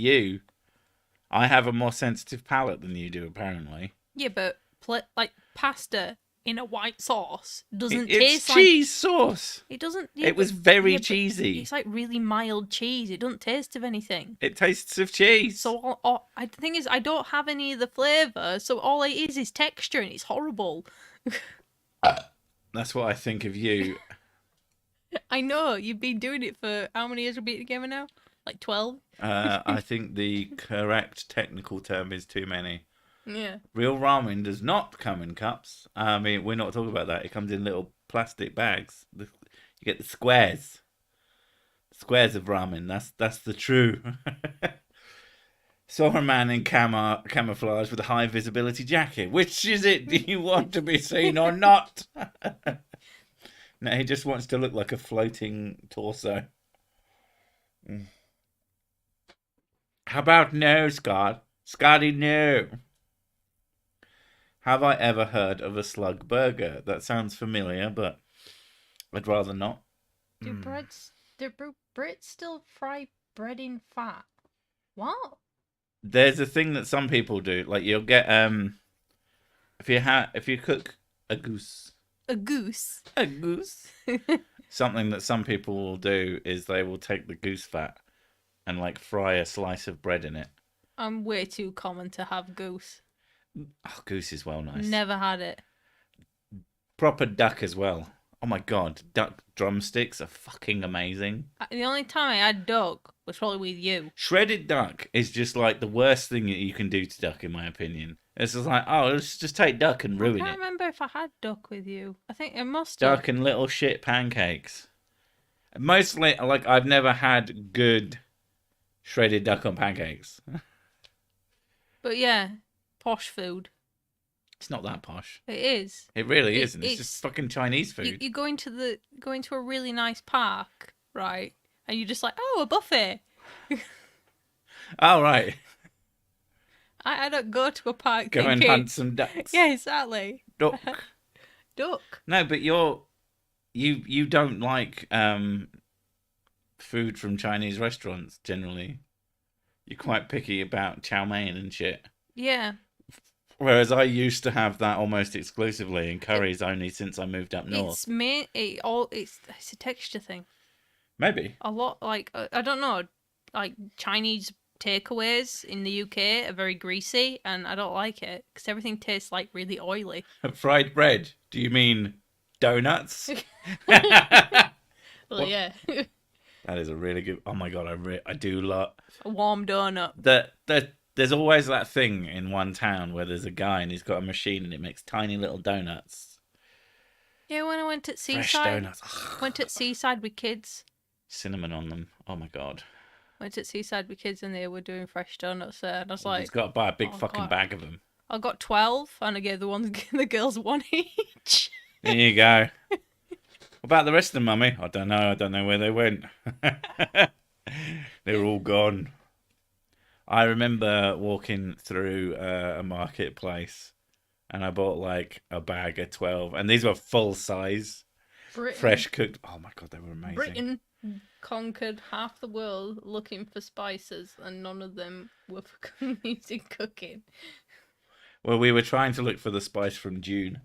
I have a more sensitive palate than you do, apparently. Yeah, but like pasta in a white sauce doesn't It's taste cheese sauce. It doesn't. Yeah, It was but- very yeah, but cheesy. It's like really mild cheese. It doesn't taste of anything. It tastes of cheese. So the thing is, I don't have any of the flavour. So all it is texture, and it's horrible. That's what I think of you. I know you've been doing it for how many years? We've been together now, like 12. I think the correct technical term is too many. Yeah. Real ramen does not come in cups. I mean, we're not talking about that. It comes in little plastic bags. You get the squares. Squares of ramen. That's the true. Saw a man in camouflage with a high visibility jacket. Which is it? Do you want to be seen or not? No, he just wants to look like a floating torso. How about no, Scott? Scotty, no. Have I ever heard of a slug burger? That sounds familiar, but I'd rather not. Do Brits still fry bread in fat? What? There's a thing that some people do. Like you'll get if you cook a goose. A goose. A goose. Something that some people will do is they will take the goose fat and like fry a slice of bread in it. I'm way too common to have goose. Oh, goose is well nice. Never had it. Proper duck as well. Oh my god, duck drumsticks are fucking amazing. The only time I had duck was probably with you. Shredded duck is just like the worst thing that you can do to duck, in my opinion. It's just like, oh, let's just take duck and ruin I can't it. remember if I had duck with you. I think it must have. Duck and little shit pancakes. Mostly, like, I've never had good shredded duck on pancakes. But yeah, posh food. It's not that posh. It is. It really isn't. It's it's- just fucking Chinese food. You go into a really nice park, right? And you're just like, oh, a buffet. Oh, right. I don't go to a park Go and thinking, hunt some ducks. yeah, exactly. Duck. Duck. No, but you don't like food from Chinese restaurants generally. You're quite picky about chow mein and shit. Yeah. Whereas I used to have that almost exclusively, and curries only since I moved up north. It's a texture thing. Maybe. A lot like I don't know, like Chinese takeaways in the UK are very greasy, and I don't like it because everything tastes like really oily. Fried bread. Do you mean donuts? Well, yeah, That is a really good. Oh my god, I do love a warm donut. There's always that thing in one town where there's a guy and he's got a machine and it makes tiny little donuts. Yeah, when I went at Fresh Seaside, donuts. went at Seaside with kids. Cinnamon on them. Oh my god. Went at Seaside with kids and they were doing fresh donuts there, and I was like, He's got to buy a big oh, fucking God. bag of them. I got 12, and I gave the girls one each. There you go. What about the rest of them, Mummy? I don't know. I don't know where they went. They're all gone. I remember walking through a marketplace, and I bought like a bag of 12, and these were full size, fresh cooked. Oh my god, they were amazing. Britain conquered half the world looking for spices, and none of them were for using cooking. Well, we were trying to look for the spice from June.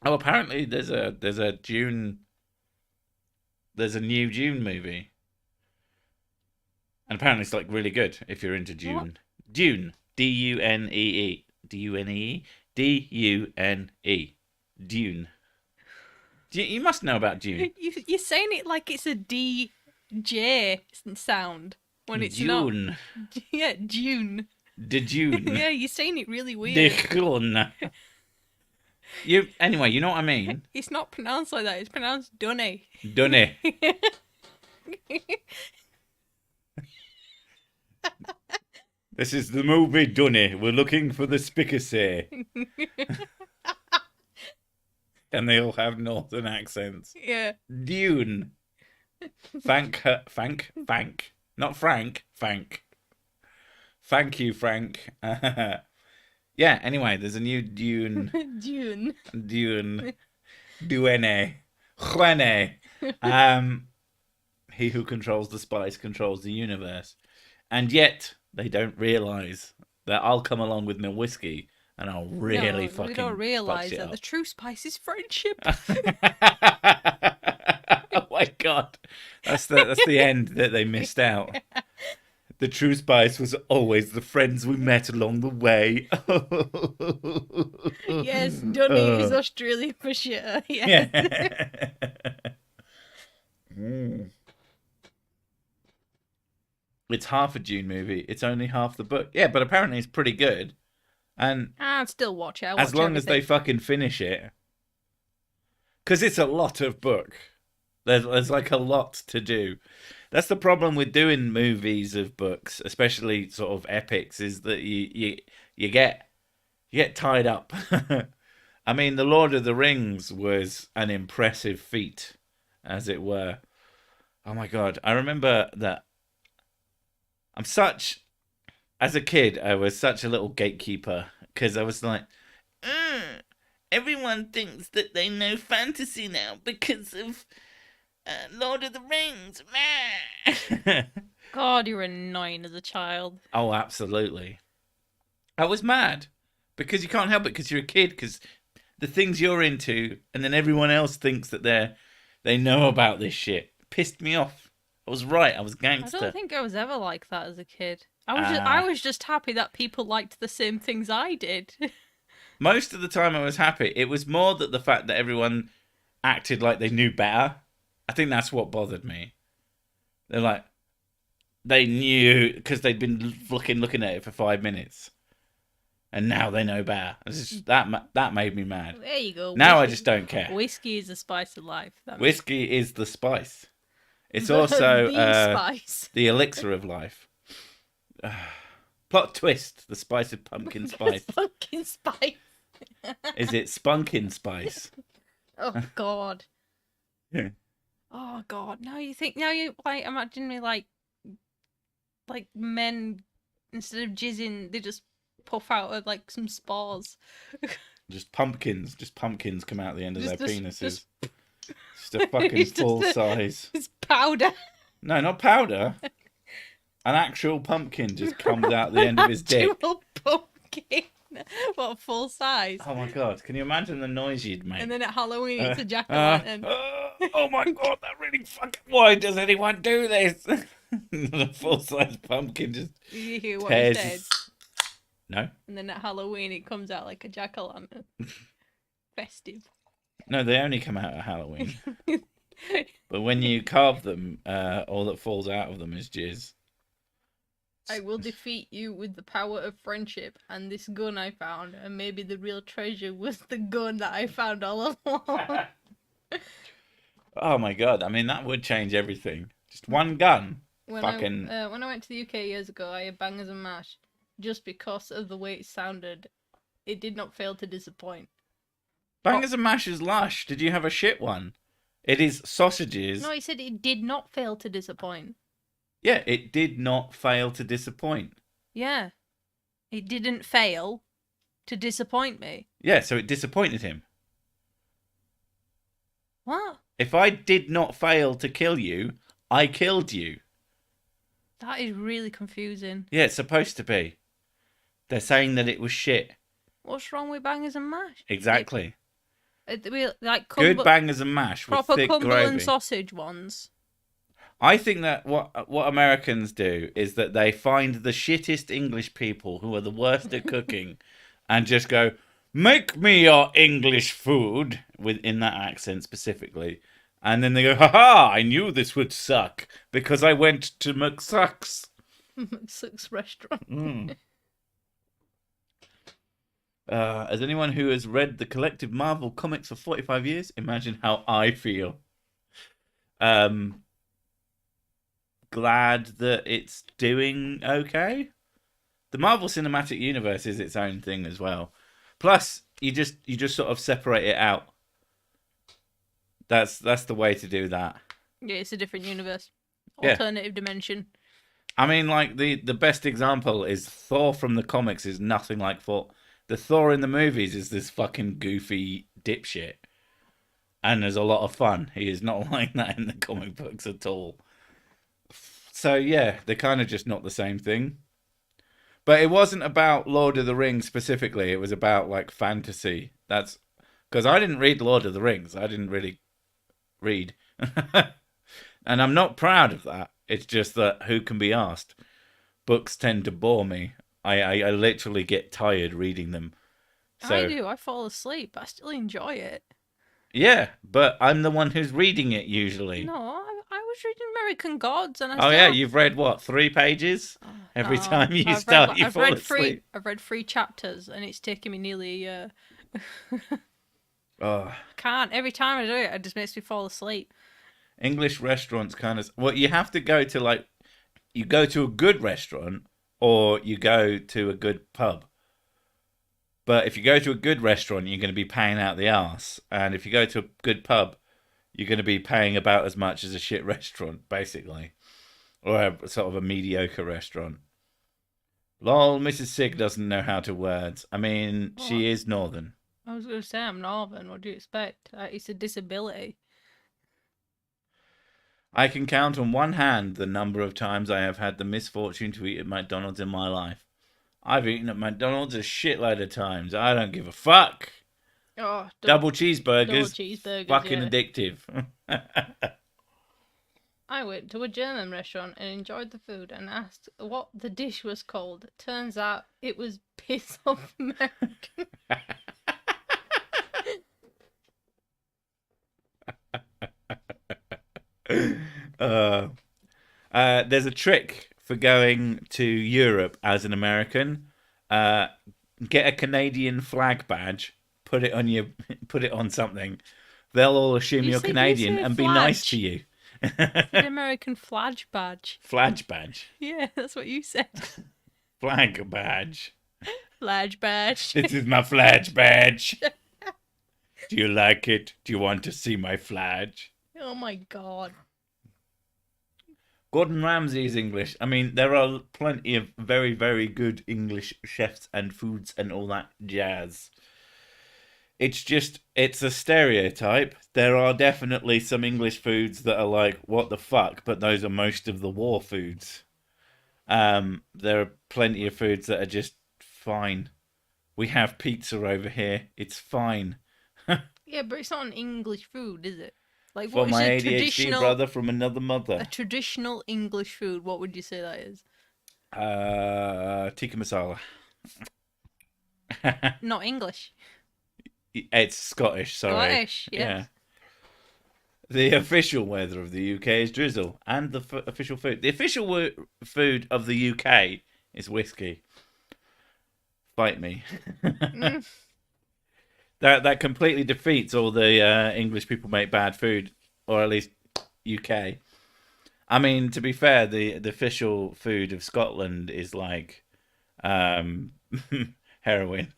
Oh, apparently there's a new June movie, and apparently it's like really good if you're into June. What? Dune, D-U-N-E-E, D-U-N-E-E, D-U-N-E, Dune. You must know about Dune. You're saying it like it's a DJ sound when it's June. not. Yeah, June. The June. Yeah, you're saying it really The weird. June. Anyway, you know what I mean. It's not pronounced like that. It's pronounced Dunny. Dunny. This is the movie Dunny. We're looking for the spicacy. And they all have northern accents. Yeah. Dune. Thank. Not Frank. Thank. Thank you, Frank. Yeah, anyway, there's a new Dune. Dune. Dune. Duene. Juene. He who controls the spice controls the universe. And yet, they don't realise that I'll come along with my whiskey and I'll really fucking. They don't realise that up. the true spice is friendship. Oh my god. That's the end that they missed out. The true spice was always the friends we met along the way. Yes, Dunny is Australian for sure. Yes. Yeah. It's half a Dune movie. It's only half the book. Yeah, but apparently it's pretty good. And I'd still watch it. as long as they fucking finish it. Because it's a lot of book. There's like a lot to do. That's the problem with doing movies of books, especially sort of epics, is that you get tied up. I mean, The Lord of the Rings was an impressive feat, as it were. Oh my god, I remember that. As a kid, I was such a little gatekeeper because I was like, everyone thinks that they know fantasy now because of Lord of the Rings. God, you were annoying as a child. Oh, absolutely. I was mad because you can't help it because you're a kid, because the things you're into and then everyone else thinks that they know about this shit. Pissed me off. I was right. I was gangster. I don't think I was ever like that as a kid. I was just happy that people liked the same things I did. Most of the time I was happy. It was more that the fact that everyone acted like they knew better. I think that's what bothered me. They're like, they knew because they'd been looking at it for 5 minutes, and now they know better. That made me mad. There you go. Now I just don't care. Whiskey is the spice of life. Whiskey is the spice. It's also the spice. The elixir of life. Plot twist: the spice of pumpkin spice. Pumpkin spice. Is it spunkin spice? Oh God. Yeah. Oh God. Now you like imagine me like men, instead of jizzing, they just puff out of like some spores. Just pumpkins come out the end of their penises. Just a fucking It's full just size. It's powder. No, not powder. An actual pumpkin just comes out the end of his dick. Actual pumpkin. What, full size? Oh my god, can you imagine the noise you'd make? And then at Halloween it's a jack-o'-lantern. Oh my god, that really fucking... Why does anyone do this? The full-size pumpkin just You hear what tears... he said. No? And then at Halloween it comes out like a jack-o'-lantern. Festive. No, they only come out at Halloween. But when you carve them, all that falls out of them is jizz. I will defeat you with the power of friendship and this gun I found, and maybe the real treasure was the gun that I found all along. Oh my god, I mean, that would change everything. Just one gun. When I went to the UK years ago, I had bangers and mash, just because of the way it sounded, it did not fail to disappoint. Bangers and mash is lush. Did you have a shit one? It is sausages. No, he said it did not fail to disappoint. Yeah, it did not fail to disappoint. Yeah. It didn't fail to disappoint me. Yeah, so it disappointed him. What? If I did not fail to kill you, I killed you. That is really confusing. Yeah, it's supposed to be. They're saying that it was shit. What's wrong with bangers and mash? Exactly. Like Good bangers and mash with proper thick Cumberland gravy. sausage ones. I think that what Americans do is that they find the shittest English people who are the worst at cooking and just go, make me your English food, in that accent specifically. And then they go, haha, I knew this would suck because I went to McSucks. McSucks restaurant. As anyone who has read the collective Marvel comics for 45 years, imagine how I feel. Glad that it's doing okay. The Marvel Cinematic Universe is its own thing as well. Plus, you just sort of separate it out. That's the way to do that. Yeah, it's a different universe. Yeah. Alternative dimension. I mean, like, the best example is Thor from the comics is nothing like Thor. The Thor in the movies is this fucking goofy dipshit. And there's a lot of fun. He is not like that in the comic books at all. So, yeah, they're kind of just not the same thing. But it wasn't about Lord of the Rings specifically. It was about, like, fantasy. That's... Because I didn't read Lord of the Rings. I didn't really read. And I'm not proud of that. It's just that who can be asked? Books tend to bore me. I literally get tired reading them. So, I do. I fall asleep. I still enjoy it. Yeah, but I'm the one who's reading it usually. No, I was reading American Gods, and You've read what, 3 pages? Every time you I've start, read, you I've fall read asleep. I've read 3 chapters, and it's taken me nearly a year. Oh. Can't. Every time I do it, it just makes me fall asleep. English restaurants kind of... Well, you have to go to, like... You go to a good restaurant, or you go to a good pub. But if you go to a good restaurant, you're going to be paying out the arse. And if you go to a good pub, you're going to be paying about as much as a shit restaurant, basically. Or a sort of a mediocre restaurant. Lol, Mrs. Sig doesn't know how to words. I mean, she is Northern. I was going to say I'm Northern. What do you expect? It's a disability. I can count on one hand the number of times I have had the misfortune to eat at McDonald's in my life. I've eaten at McDonald's a shitload of times. I don't give a fuck. Oh, double cheeseburgers. Double cheeseburgers. Fucking yeah. addictive. I went to a German restaurant and enjoyed the food and asked what the dish was called. Turns out it was piss off American. There's a trick for going to Europe as an American. Get a Canadian flag badge, put it on something. They'll all assume you're Canadian and be nice to you. An American flag badge. Flag badge. Yeah, that's what you said. Flag badge. Flag badge. This is my flag badge. Do you like it? Do you want to see my flag? Oh my god. Gordon Ramsay is English. I mean, there are plenty of very, very good English chefs and foods and all that jazz. It's a stereotype. There are definitely some English foods that are like, what the fuck? But those are most of the war foods. There are plenty of foods that are just fine. We have pizza over here. It's fine. Yeah, but it's not an English food, is it? Like, For what is my a ADHD traditional brother from another mother. A traditional English food, what would you say that is? Tikka masala. Not English. It's Scottish, sorry. Scottish, yes. Yeah. The official weather of the UK is drizzle, and the official food. The official food of the UK is whiskey. Fight me. That completely defeats all the English people make bad food, or at least UK. I mean, to be fair, the official food of Scotland is like Um, heroin.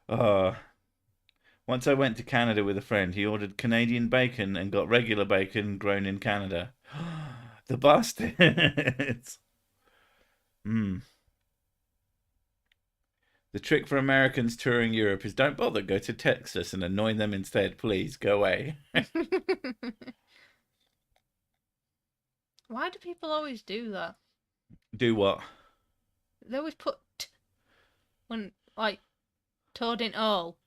Oh, once I went to Canada with a friend. He ordered Canadian bacon and got regular bacon grown in Canada. The bastards. Mm. The trick for Americans touring Europe is don't bother. Go to Texas and annoy them instead. Please go away. Why do people always do that? Do what? They always put when like toad in all.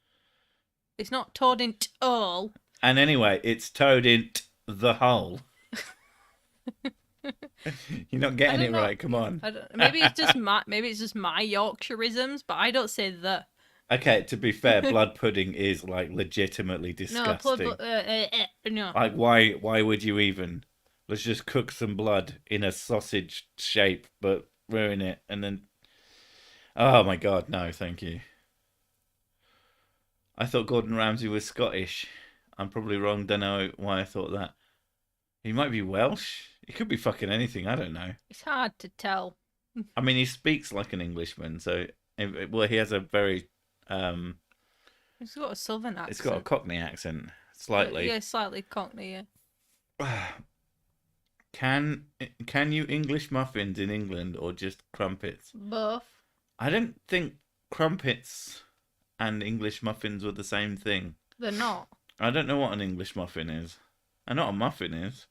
It's not toad in all. And anyway, it's toad in the hole. You're not getting it right. Come on. Maybe it's just my Yorkshireisms, but I don't say the. Okay, to be fair, blood pudding is like legitimately disgusting. No. Like, why would you even? Let's just cook some blood in a sausage shape, but ruin it, and then. Oh my God, no, thank you. I thought Gordon Ramsay was Scottish. I'm probably wrong. Don't know why I thought that. He might be Welsh. He could be fucking anything. I don't know. It's hard to tell. I mean, he speaks like an Englishman, so well, he has a very It's got a southern accent. It's got a Cockney accent, slightly. Yeah, slightly Cockney. Yeah. Can you English muffins in England or just crumpets? Both. I don't think crumpets and English muffins were the same thing. They're not. I don't know what an English muffin is. I know what a muffin is.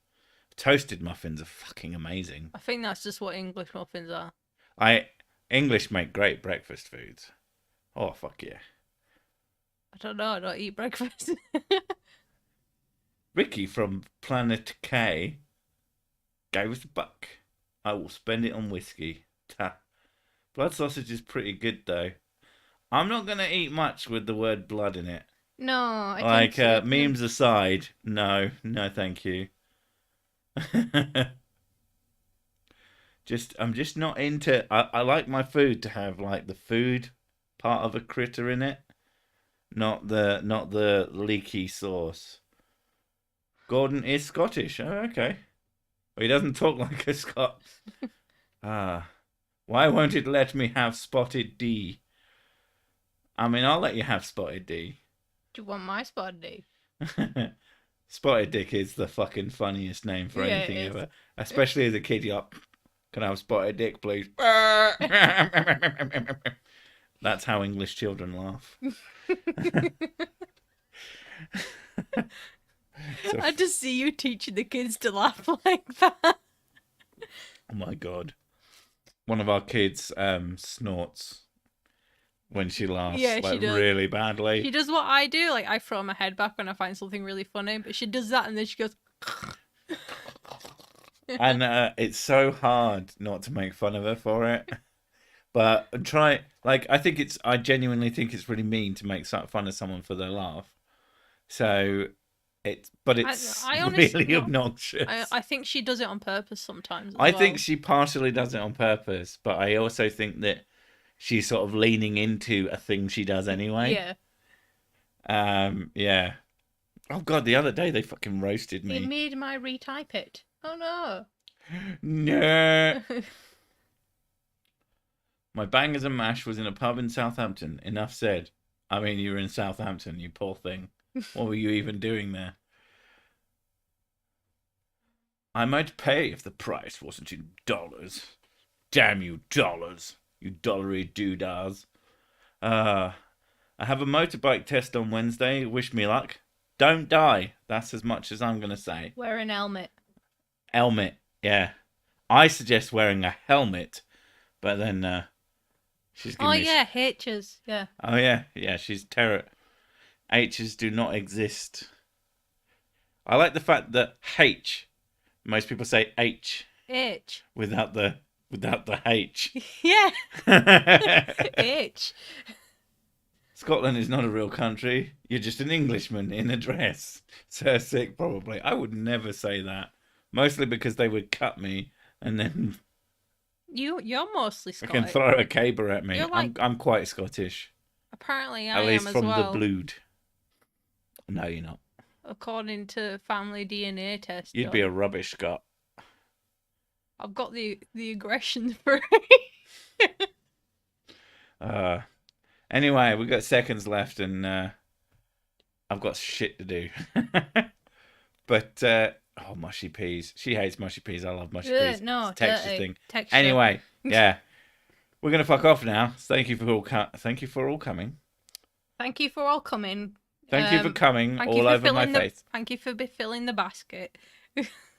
Toasted muffins are fucking amazing. I think that's just what English muffins are. English make great breakfast foods. Oh, fuck yeah. I don't know. I don't eat breakfast. Ricky from Planet K gave us $1. I will spend it on whiskey. Ta. Blood sausage is pretty good, though. I'm not going to eat much with the word blood in it. No, I like think so. memes aside, no, thank you. I'm just not into. I like my food to have like the food part of a critter in it, not the leaky sauce. Gordon is Scottish. Oh, okay. Well, he doesn't talk like a Scot. Why won't it let me have Spotted D? I mean, I'll let you have Spotted D. Do you want my Spotted D? Spotted Dick is the fucking funniest name for anything ever. Especially as a kid, you're like, can I have Spotted Dick, please? That's how English children laugh. I just see you teaching the kids to laugh like that. Oh my God. One of our kids snorts when she laughs, Yeah, she does. really badly. She does what I do. Like, I throw my head back when I find something really funny, but she does that and then she goes... And it's so hard not to make fun of her for it. But I genuinely think it's really mean to make fun of someone for their laugh. So, it's really obnoxious. I think she does it on purpose sometimes. I think she partially does it on purpose, but I also think that she's sort of leaning into a thing she does anyway. Yeah. Yeah. Oh God, the other day they fucking roasted me. It made my retype it. Oh no. No. My bangers and mash was in a pub in Southampton. Enough said. I mean, you were in Southampton, you poor thing. What were you even doing there? I might pay if the price wasn't in dollars. Damn you, dollars. You dollary doodahs. I have a motorbike test on Wednesday. Wish me luck. Don't die. That's as much as I'm going to say. Wear an helmet. Helmet, yeah. I suggest wearing a helmet, but then she's giving me... yeah, H's, yeah. Oh, yeah, she's terror. H's do not exist. I like the fact that H, most people say H. H. Without the H. Yeah. H. Scotland is not a real country. You're just an Englishman in a dress. So sick, probably. I would never say that. Mostly because they would cut me and then... You're mostly Scottish. They can throw a caber at me. I'm quite Scottish. Apparently I am as well. At least from the blood. No, you're not. According to family DNA test. You'd be a rubbish Scot. I've got the aggression for Anyway, we've got seconds left, and I've got shit to do. But oh, mushy peas. She hates mushy peas. I love mushy peas. No, it's a texture dirty. thing. Texture. Anyway, yeah, we're gonna fuck off now. Thank you for all coming. Thank you for all coming. Thank you for coming all over my face. Thank you for filling the basket.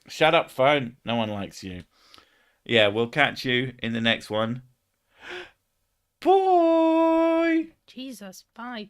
Shut up, phone. No one likes you. Yeah, we'll catch you in the next one. Bye. Jesus, bye.